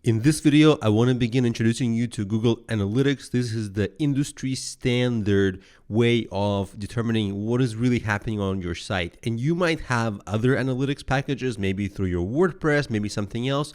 In this video, I want to begin introducing you to Google Analytics. This is the industry standard way of determining what is really happening on your site. And you might have other analytics packages, maybe through your WordPress, maybe something else,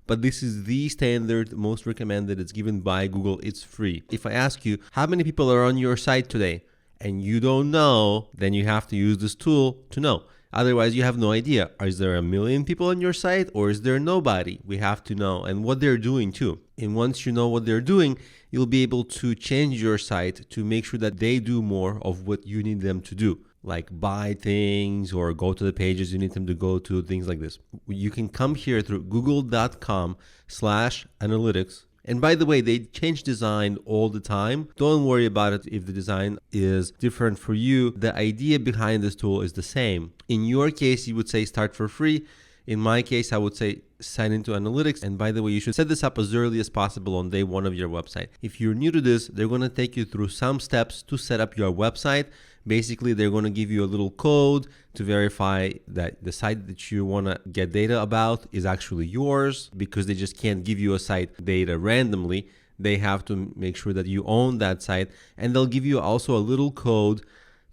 but this is the standard, most recommended. It's given by Google. It's free. If I ask you, how many people are on your site today? And you don't know, then you have to use this tool to know. Otherwise, you have no idea. Is there 1 million people on your site or is there nobody? We have to know, and what they're doing too. And once you know what they're doing, you'll be able to change your site to make sure that they do more of what you need them to do, like buy things or go to the pages you need them to go to, things like this. You can come here through google.com/analytics. And by the way, they change design all the time. Don't worry about it if the design is different for you. The idea behind this tool is the same. In your case, you would say start for free. In my case, I would say sign into analytics. And by the way, you should set this up as early as possible on day one of your website. If you're new to this, they're going to take you through some steps to set up your website. Basically, they're going to give you a little code to verify that the site that you want to get data about is actually yours, because they just can't give you a site data randomly. They have to make sure that you own that site, and they'll give you also a little code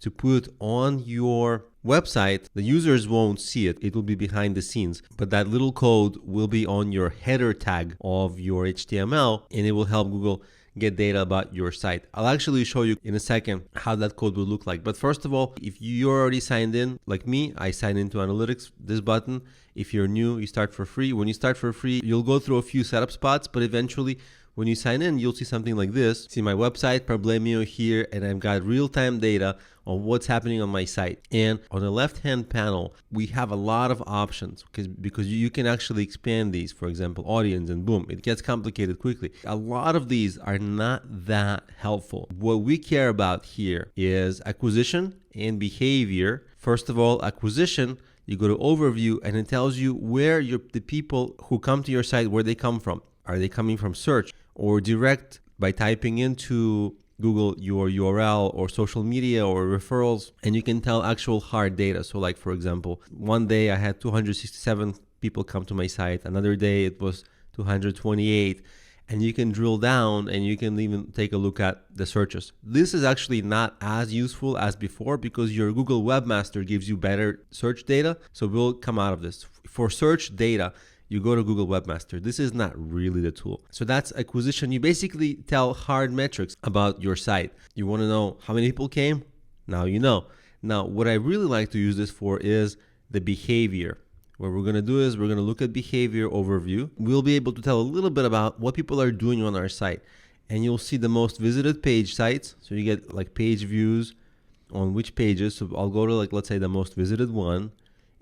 to put on your website. The users won't see it. It will be behind the scenes, but that little code will be on your header tag of your HTML, and it will help Google get data about your site. I'll actually show you in a second how that code will look like. But first of all, if you're already signed in, like me, I sign into Analytics, this button. If you're new, you start for free. When you start for free, you'll go through a few setup spots, but eventually when you sign in, you'll see something like this. See my website, Problemio here, and I've got real-time data on what's happening on my site. And on the left-hand panel, we have a lot of options because you can actually expand these, for example, audience, and boom, it gets complicated quickly. A lot of these are not that helpful. What we care about here is acquisition and behavior. First of all, acquisition, you go to overview and it tells you where the people who come to your site, where they come from. Are they coming from search or direct by typing into Google your URL or social media or referrals? And you can tell actual hard data. So like, for example, one day I had 267 people come to my site. Another day it was 228. And you can drill down and you can even take a look at the searches. This is actually not as useful as before because your Google Webmaster gives you better search data. So we'll come out of this. For search data, you go to Google Webmaster. This is not really the tool. So that's acquisition. You basically tell hard metrics about your site. You want to know how many people came? Now you know. Now, what I really like to use this for is the behavior. What we're going to do is we're going to look at behavior overview. We'll be able to tell a little bit about what people are doing on our site. And you'll see the most visited page sites. So you get like page views on which pages. So I'll go to like, let's say the most visited one.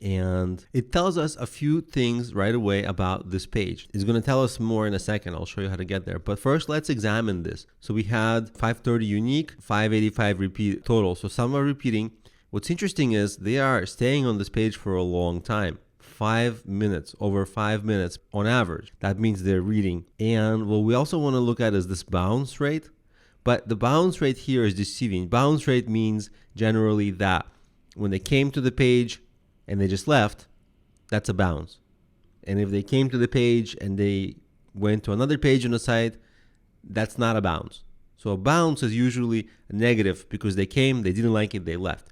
And it tells us a few things right away about this page. It's going to tell us more in a second. I'll show you how to get there. But first, let's examine this. So we had 530 unique, 585 repeat total. So some are repeating. What's interesting is they are staying on this page for a long time. 5 minutes, over 5 minutes on average. That means they're reading. And what we also want to look at is this bounce rate. But the bounce rate here is deceiving. Bounce rate means generally that when they came to the page and they just left, that's a bounce. And if they came to the page and they went to another page on the site, that's not a bounce. So a bounce is usually a negative because they came, they didn't like it, they left.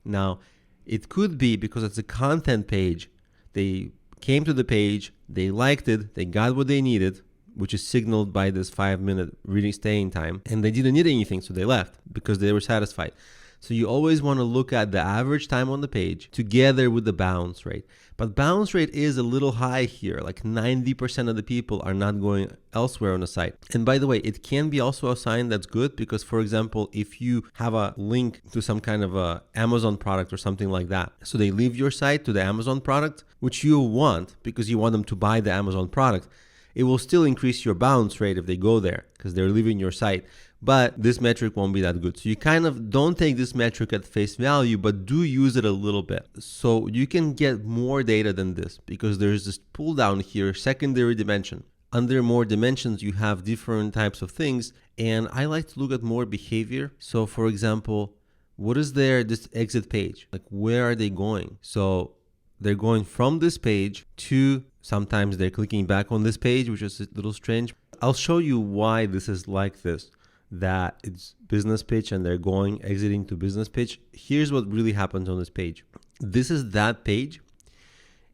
Now, it could be because it's a content page. They came to the page, they liked it, they got what they needed, which is signaled by this 5-minute reading staying time, and they didn't need anything, so they left because they were satisfied. So you always want to look at the average time on the page together with the bounce rate. But bounce rate is a little high here, like 90% of the people are not going elsewhere on the site. And by the way, it can be also a sign that's good because, for example, if you have a link to some kind of a Amazon product or something like that, so they leave your site to the Amazon product, which you want because you want them to buy the Amazon product, it will still increase your bounce rate if they go there because they're leaving your site. But this metric won't be that good. So you kind of don't take this metric at face value, but do use it a little bit. So you can get more data than this because there's this pull down here, secondary dimension. Under more dimensions, you have different types of things. And I like to look at more behavior. So for example, what is this exit page? Like, where are they going? So they're going from this page to sometimes they're clicking back on this page, which is a little strange. I'll show you why this is like this, that it's business pitch and they're exiting to business pitch. Here's what really happens on this page. This is that page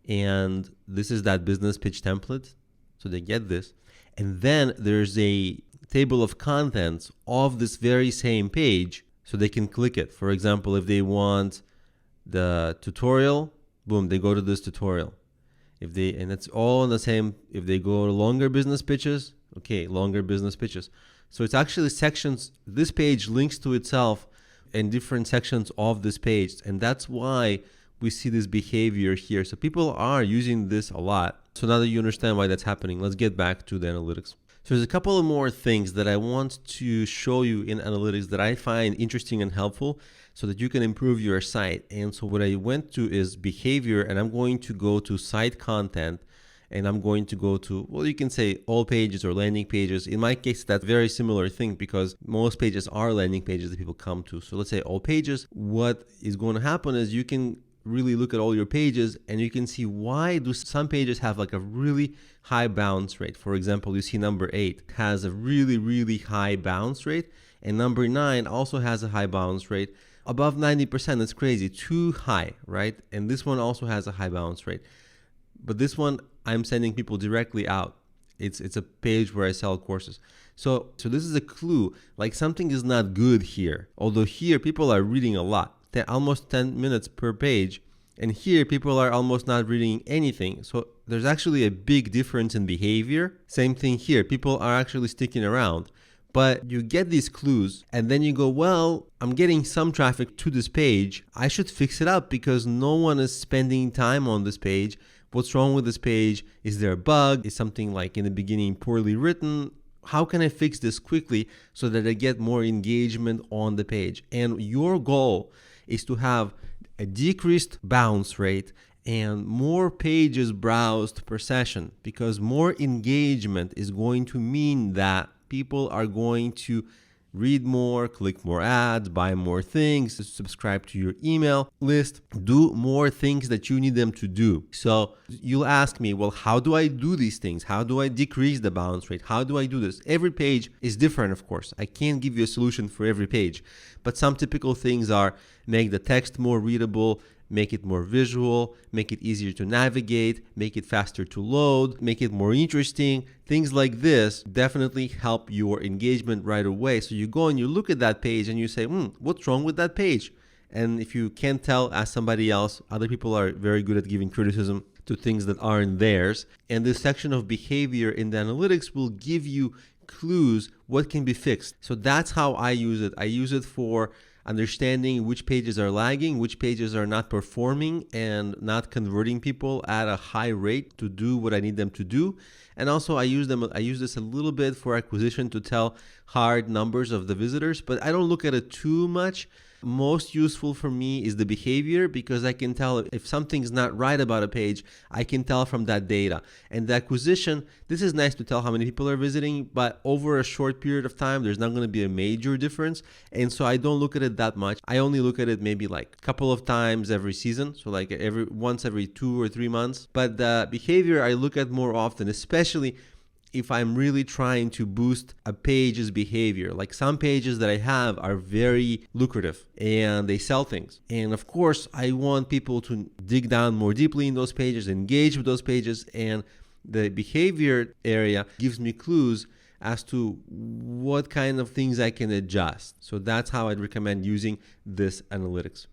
and this is that business pitch template. So they get this. And then there's a table of contents of this very same page so they can click it. For example, if they want the tutorial, boom, they go to this tutorial. And it's all in the same, if they go to longer business pitches, okay, longer business pitches. So it's actually sections, this page links to itself in different sections of this page. And that's why we see this behavior here. So people are using this a lot. So now that you understand why that's happening, let's get back to the analytics. So there's a couple of more things that I want to show you in analytics that I find interesting and helpful so that you can improve your site. And so what I went to is behavior, and I'm going to go to site content, and I'm going to go to, well, you can say all pages or landing pages. In my case, that's a very similar thing because most pages are landing pages that people come to. So let's say all pages. What is going to happen is you can really look at all your pages and you can see why do some pages have like a really high bounce rate. For example, you see number 8 has a really high bounce rate, and number 9 also has a high bounce rate above 90%. That's crazy, too high, right? And this one also has a high bounce rate, but this one I'm sending people directly out. It's a page where I sell courses. So this is a clue, like something is not good here. Although here people are reading a lot, almost 10 minutes per page, and here people are almost not reading anything. So there's actually a big difference in behavior. Same thing here, people are actually sticking around. But you get these clues and then you go, well, I'm getting some traffic to this page. I should fix it up because no one is spending time on this page. What's wrong with this page? Is there a bug? Is something like in the beginning poorly written? How can I fix this quickly so that I get more engagement on the page? And your goal is to have a decreased bounce rate and more pages browsed per session, because more engagement is going to mean that people are going to read more, click more ads, buy more things, subscribe to your email list, do more things that you need them to do. So you'll ask me, well, how do I do these things? How do I decrease the bounce rate? How do I do this? Every page is different, of course. I can't give you a solution for every page, but some typical things are make the text more readable, make it more visual, make it easier to navigate, make it faster to load, make it more interesting. Things like this definitely help your engagement right away. So you go and you look at that page and you say, what's wrong with that page? And if you can't tell, ask somebody else. Other people are very good at giving criticism to things that aren't theirs. And this section of behavior in the analytics will give you clues what can be fixed. So that's how I use it. I use it for understanding which pages are lagging, which pages are not performing and not converting people at a high rate to do what I need them to do. And also I use this a little bit for acquisition to tell hard numbers of the visitors, but I don't look at it too much. Most useful for me is the behavior, because I can tell if something's not right about a page, I can tell from that data. And the acquisition, this is nice to tell how many people are visiting, but over a short period of time, there's not going to be a major difference. And so I don't look at it that much. I only look at it maybe like a couple of times every season. So like once every 2 or 3 months. But the behavior I look at more often, especially if I'm really trying to boost a page's behavior. Like some pages that I have are very lucrative and they sell things. And of course, I want people to dig down more deeply in those pages, engage with those pages, and the behavior area gives me clues as to what kind of things I can adjust. So that's how I'd recommend using this analytics.